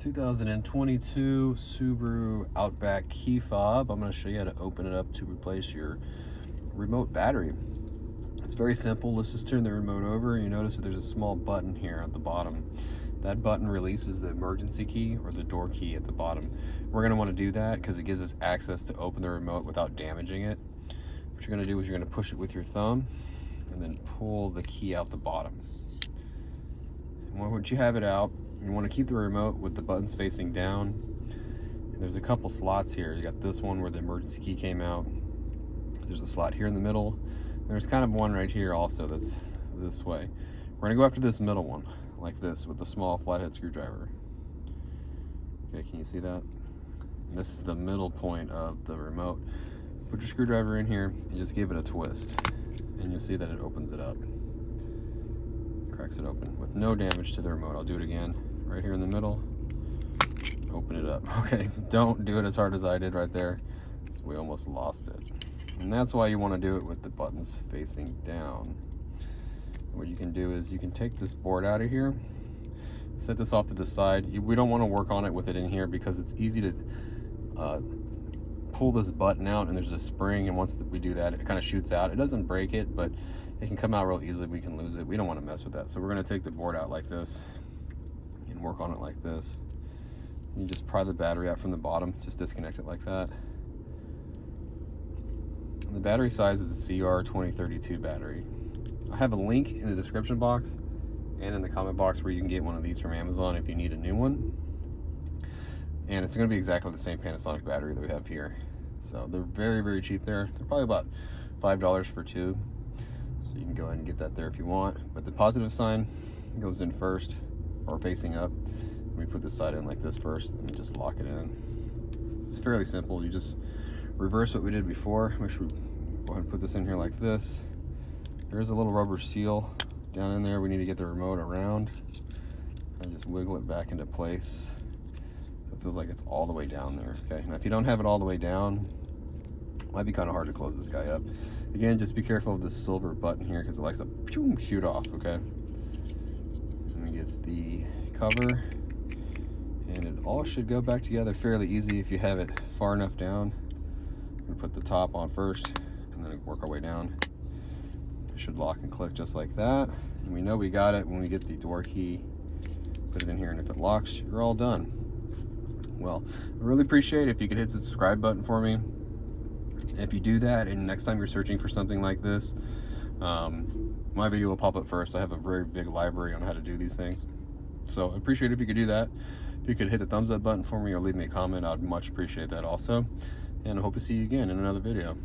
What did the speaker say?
2022 Subaru Outback key fob. I'm going to show you how to open it up to replace your remote battery. It's very simple. Let's just turn the remote over. You notice that there's a small button here at the bottom. That button releases the emergency key or the door key at the bottom. We're going to want to do that because it gives us access to open the remote without damaging it. What you're going to do is you're going to push it with your thumb and then pull the key out the bottom. And once you have it out, you want to keep the remote with the buttons facing down. And there's a couple slots here. You got this one where the emergency key came out. There's a slot here in the middle. There's kind of one right here also that's this way. We're gonna go after this middle one, like this, with the small flathead screwdriver. Okay, can you see that? And this is the middle point of the remote. Put your screwdriver in here and just give it a twist. And you'll see that it opens it up. Cracks it open with no damage to the remote. I'll do it again. Right here in the middle. Open it up. Okay, don't do it as hard as I did right there. So we almost lost it. And that's why you want to do it with the buttons facing down. What you can do is you can take this board out of here, set this off to the side. We don't want to work on it with it in here because it's easy to pull this button out, and there's a spring, and once we do that, it kind of shoots out. It doesn't break it, but it can come out real easily. We can lose it. We don't want to mess with that. So we're going to take the board out like this and work on it like this. You just pry the battery out from the bottom, just disconnect it like that. The battery size is a CR2032 battery. I have a link in the description box and in the comment box where you can get one of these from Amazon if you need a new one. And it's going to be exactly the same Panasonic battery that we have here. So they're very, very cheap there. They're probably about $5 for two. So you can go ahead and get that there if you want. But the positive sign goes in first, or facing up. We put this side in like this first and just lock it in. It's fairly simple. You just reverse what we did before. Make sure we go ahead and put this in here like this. There is a little rubber seal down in there. We need to get the remote around and just wiggle it back into place. So it feels like it's all the way down there. Okay, now if you don't have it all the way down, it might be kind of hard to close this guy up. Again, just be careful of this silver button here because it likes to shoot off, okay? Let me get the cover, and it all should go back together fairly easy if you have it far enough down. I'm gonna put the top on first and then work our way down. It should lock and click just like that. And we know we got it when we get the door key, put it in here, and if it locks, you're all done. Well, I really appreciate it if you could hit the subscribe button for me. If you do that, and next time you're searching for something like this, my video will pop up first. I have a very big library on how to do these things. So I appreciate it if you could do that. If you could hit the thumbs up button for me or leave me a comment, I'd much appreciate that also. And I hope to see you again in another video.